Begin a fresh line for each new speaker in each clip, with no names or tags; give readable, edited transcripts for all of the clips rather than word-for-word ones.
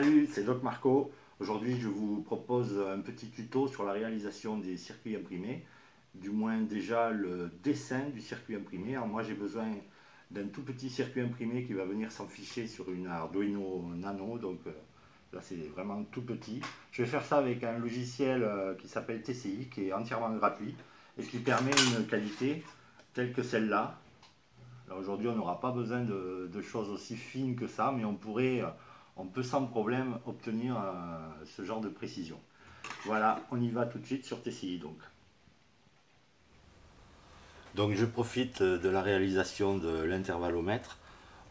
Salut, c'est Doc Marco. Aujourd'hui, je vous propose un petit tuto sur la réalisation des circuits imprimés, du moins déjà le dessin du circuit imprimé. Alors moi, j'ai besoin d'un tout petit circuit imprimé qui va venir s'afficher sur une Arduino Nano, donc là c'est vraiment tout petit. Je vais faire ça avec un logiciel qui s'appelle TCI, qui est entièrement gratuit et qui permet une qualité telle que celle-là. Alors aujourd'hui, on n'aura pas besoin de choses aussi fines que ça, mais on peut sans problème obtenir ce genre de précision. Voilà, on y va tout de suite sur TCI donc. Donc je profite de la réalisation de l'intervallomètre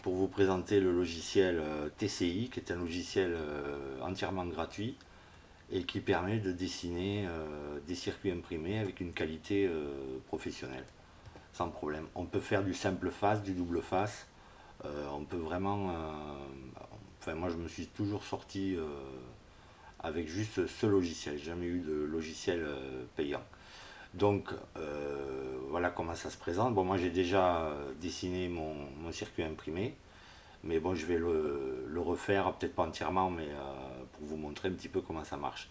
pour vous présenter le logiciel TCI, qui est un logiciel entièrement gratuit et qui permet de dessiner des circuits imprimés avec une qualité professionnelle, sans problème. On peut faire du simple face, du double face, on peut vraiment... enfin moi je me suis toujours sorti avec juste ce logiciel, j'ai jamais eu de logiciel payant. Donc voilà comment ça se présente. Bon, moi j'ai déjà dessiné mon circuit imprimé, mais bon, je vais le refaire, peut-être pas entièrement, mais pour vous montrer un petit peu comment ça marche.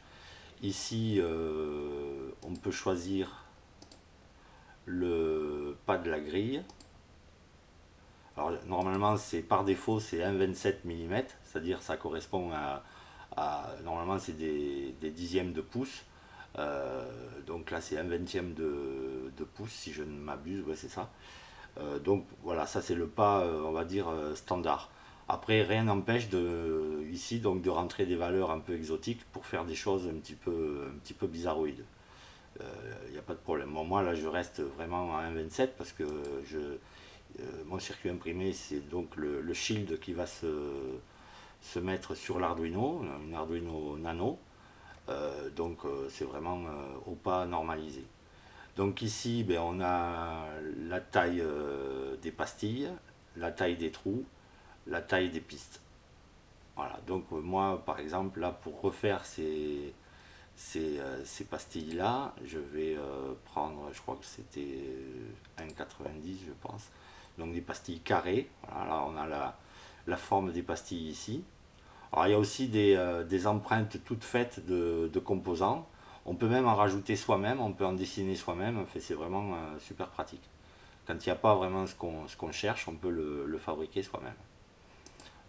Ici, on peut choisir le pas de la grille. Alors normalement, c'est par défaut, c'est 1,27 mm, c'est-à-dire ça correspond normalement c'est des dixièmes de pouce. Donc là c'est un vingtième de pouce si je ne m'abuse, ouais c'est ça. Donc voilà, ça c'est le pas on va dire standard. Après rien n'empêche ici donc de rentrer des valeurs un peu exotiques pour faire des choses un petit peu bizarroïdes. Il n'y a pas de problème. Bon, moi là je reste vraiment à 1,27 parce que mon circuit imprimé c'est donc le shield qui va se mettre sur l'Arduino, une Arduino Nano. Donc c'est vraiment au pas normalisé. Donc ici ben, on a la taille des pastilles, la taille des trous, la taille des pistes. Voilà, donc moi par exemple là pour refaire ces pastilles là, je vais prendre, je crois que c'était 1,90 je pense, donc des pastilles carrées. Voilà, là on a la forme des pastilles ici. Alors il y a aussi des empreintes toutes faites de composants. On peut même en rajouter soi-même, on peut en dessiner soi-même. Enfin, c'est vraiment super pratique. Quand il n'y a pas vraiment ce qu'on cherche, on peut le fabriquer soi-même.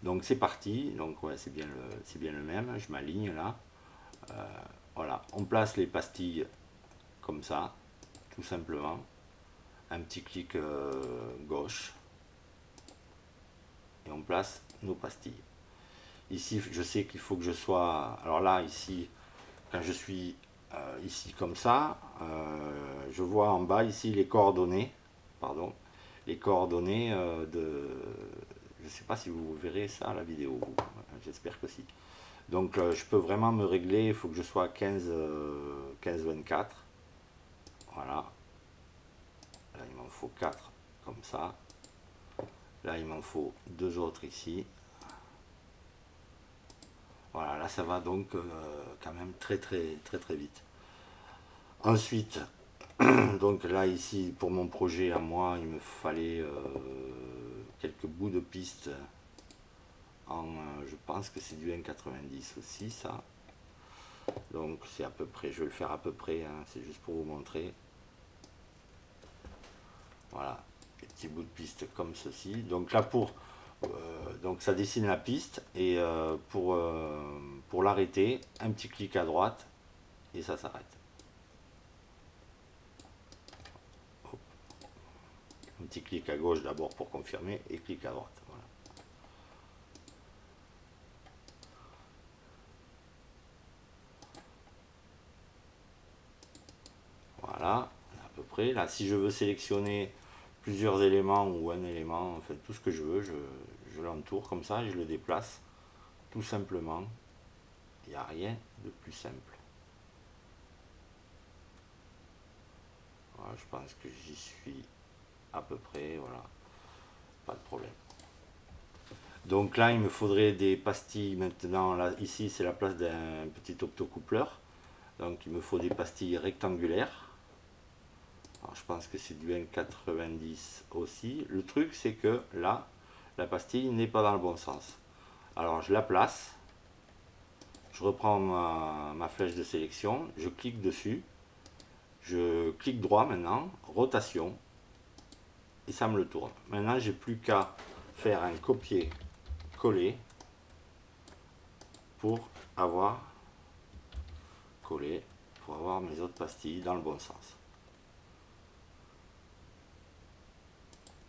Donc c'est parti. Donc ouais, c'est bien le même. Je m'aligne là. Voilà, on place les pastilles comme ça, tout simplement. Un petit clic gauche et on place nos pastilles. Ici, je sais qu'il faut que je sois... Alors là, ici, quand je suis ici comme ça, je vois en bas ici les coordonnées. Pardon. Les coordonnées de... Je ne sais pas si vous verrez ça à la vidéo. J'espère que si. Donc je peux vraiment me régler. Il faut que je sois à 15-24. Voilà. Là, il m'en faut 4 comme ça. Là, il m'en faut 2 autres ici. Voilà, là ça va donc quand même très vite. Ensuite, donc là ici pour mon projet à moi, il me fallait quelques bouts de piste en, je pense que c'est du 1,90 aussi ça. Donc c'est à peu près, je vais le faire à peu près, hein, c'est juste pour vous montrer. Voilà, des petits bouts de piste comme ceci. Donc là donc ça dessine la piste et pour l'arrêter, un petit clic à droite et ça s'arrête. Un petit clic à gauche d'abord pour confirmer et clic à droite. Voilà. Voilà, à peu près. Là, si je veux sélectionner plusieurs éléments ou un élément, enfin tout ce que je veux, je l'entoure comme ça et je le déplace tout simplement. Il n'y a rien de plus simple. Voilà, je pense que j'y suis à peu près, voilà, pas de problème. Donc là, il me faudrait des pastilles maintenant. Là, ici, c'est la place d'un petit optocoupleur. Donc il me faut des pastilles rectangulaires. Alors, je pense que c'est du 1,90 aussi. Le truc, c'est que là, la pastille n'est pas dans le bon sens. Alors je la place. Je reprends ma flèche de sélection, je clique dessus, je clique droit maintenant, rotation, et ça me le tourne. Maintenant, j'ai plus qu'à faire un copier-coller pour avoir mes autres pastilles dans le bon sens.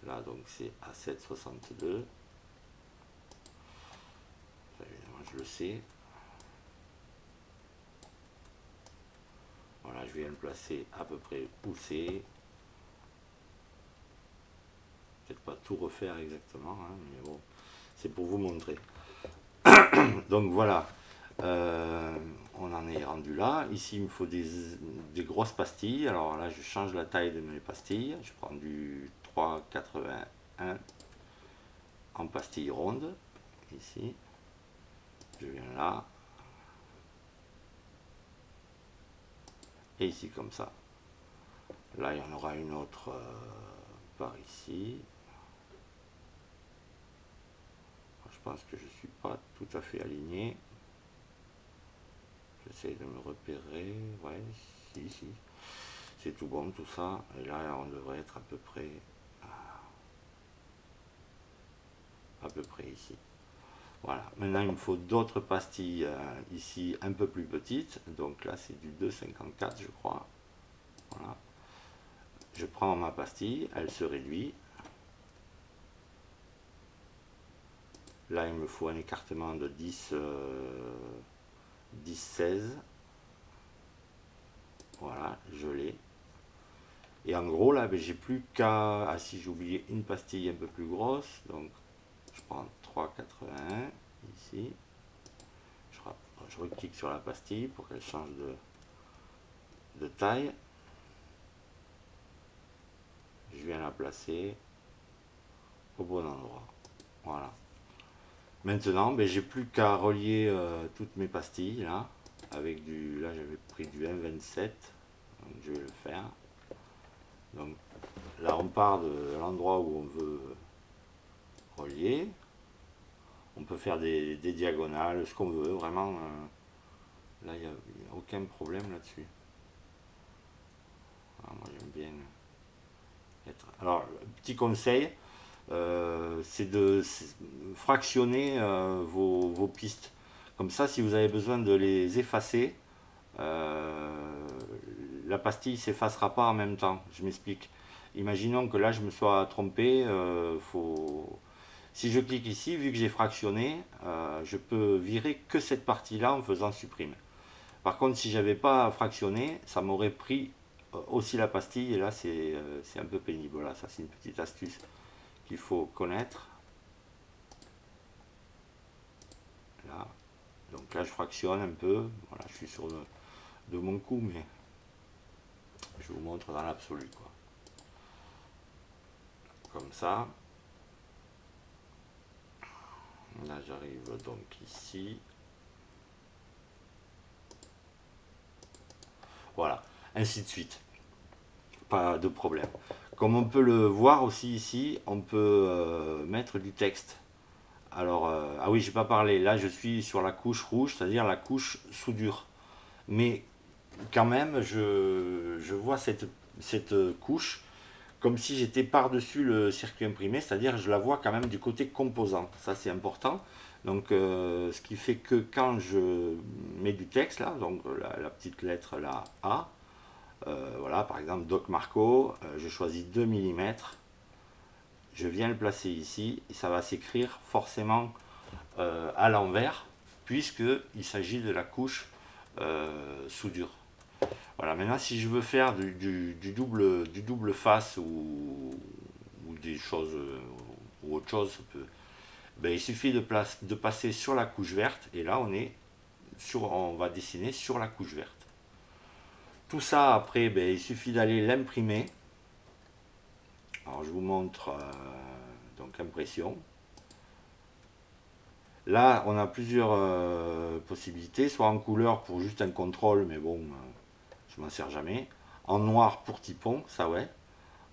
Là, donc c'est à 7,62. Évidemment, je le sais. Voilà, je viens le placer à peu près où c'est. Peut-être pas tout refaire exactement, hein, mais bon, c'est pour vous montrer. Donc voilà, on en est rendu là. Ici, il me faut des grosses pastilles. Alors là, je change la taille de mes pastilles. Je prends du 3,81 en pastilles rondes. Ici, je viens là. Et ici, comme ça. Là, il y en aura une autre par ici. Je pense que je ne suis pas tout à fait aligné. J'essaie de me repérer. Ouais, si. C'est tout bon, tout ça. Et là, on devrait être à peu près ici. Voilà. Maintenant, il me faut d'autres pastilles ici un peu plus petites. Donc là, c'est du 2,54, je crois. Voilà. Je prends ma pastille, elle se réduit. Là, il me faut un écartement de 10, 16. Voilà, je l'ai. Et en gros, là, ben, j'ai plus qu'à... Ah si, j'ai oublié une pastille un peu plus grosse. Donc, je prends 3,81 ici. Je reclique sur la pastille pour qu'elle change de taille. Je viens la placer au bon endroit. Voilà. Maintenant, ben, j'ai plus qu'à relier toutes mes pastilles là, avec du. Là, j'avais pris du 1,27, donc je vais le faire. Donc là, on part de l'endroit où on veut relier. On peut faire des diagonales, ce qu'on veut, vraiment. Là, il n'y a aucun problème là-dessus. Moi, j'aime bien être. Alors, petit conseil. C'est de fractionner vos pistes. Comme ça, si vous avez besoin de les effacer, la pastille s'effacera pas en même temps. Je m'explique. Imaginons que là, je me sois trompé. Si je clique ici, vu que j'ai fractionné, je peux virer que cette partie-là en faisant supprimer. Par contre, si j'avais pas fractionné, ça m'aurait pris aussi la pastille. Et là, c'est un peu pénible. Voilà, ça, c'est une petite astuce qu'il faut connaître. Là. Donc là, je fractionne un peu. Voilà, je suis sur de mon coup, mais je vous montre dans l'absolu, quoi. Comme ça. Là, j'arrive donc ici. Voilà, ainsi de suite. Pas de problème. Comme on peut le voir aussi ici, on peut mettre du texte. Alors, ah oui, j'ai pas parlé. Là, je suis sur la couche rouge, c'est-à-dire la couche soudure. Mais quand même, je vois cette couche comme si j'étais par-dessus le circuit imprimé, c'est-à-dire je la vois quand même du côté composant. Ça, c'est important. Donc, ce qui fait que quand je mets du texte, là, donc la petite lettre là, A, voilà, par exemple, Doc Marco, je choisis 2 mm, je viens le placer ici, et ça va s'écrire forcément à l'envers, puisqu'il s'agit de la couche soudure. Voilà, maintenant si je veux faire du double face ou des choses ou autre chose, ben, il suffit de passer sur la couche verte, et là on va dessiner sur la couche verte. Tout ça après, ben, il suffit d'aller l'imprimer. Alors je vous montre donc impression. Là, on a plusieurs possibilités, soit en couleur pour juste un contrôle, mais bon, je m'en sers jamais. En noir pour typon, ça ouais,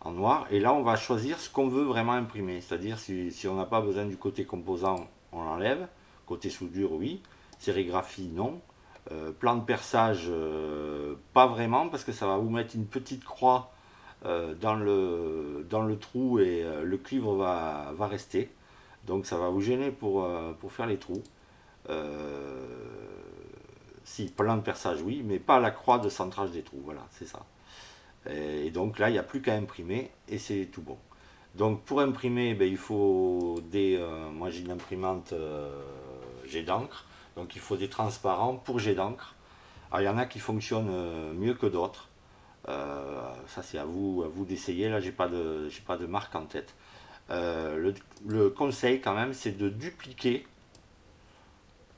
en noir. Et là, on va choisir ce qu'on veut vraiment imprimer. C'est-à-dire, si on n'a pas besoin du côté composant, on l'enlève. Côté soudure, oui. Sérigraphie, non. Plan de perçage, pas vraiment, parce que ça va vous mettre une petite croix dans le trou et le cuivre va rester. Donc ça va vous gêner pour faire les trous. Euh, si, plan de perçage, oui, mais pas la croix de centrage des trous. Voilà, c'est ça. Et donc là, il n'y a plus qu'à imprimer et c'est tout bon. Donc pour imprimer, ben, il faut moi j'ai une imprimante jet d'encre, donc il faut des transparents pour jet d'encre. Alors il y en a qui fonctionnent mieux que d'autres. Ça c'est à vous d'essayer. Là j'ai pas de marque en tête. Le conseil quand même, c'est de dupliquer.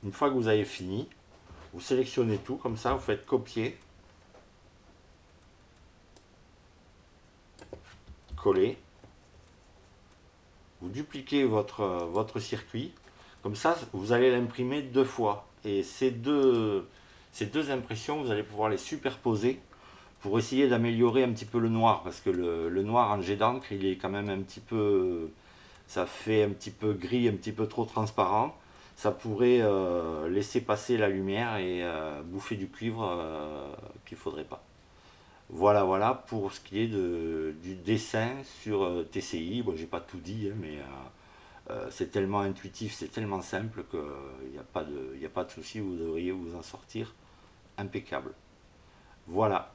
Une fois que vous avez fini, vous sélectionnez tout comme ça, vous faites copier, coller, vous dupliquez votre circuit. Comme ça, vous allez l'imprimer deux fois. Et ces deux impressions, vous allez pouvoir les superposer pour essayer d'améliorer un petit peu le noir. Parce que le noir en jet d'encre, il est quand même un petit peu... Ça fait un petit peu gris, un petit peu trop transparent. Ça pourrait laisser passer la lumière et bouffer du cuivre qu'il ne faudrait pas. Voilà, voilà pour ce qui est du dessin sur TCI. Bon, j'ai pas tout dit, hein, mais c'est tellement intuitif, c'est tellement simple qu'il n'y a pas de souci, vous devriez vous en sortir impeccable. Voilà.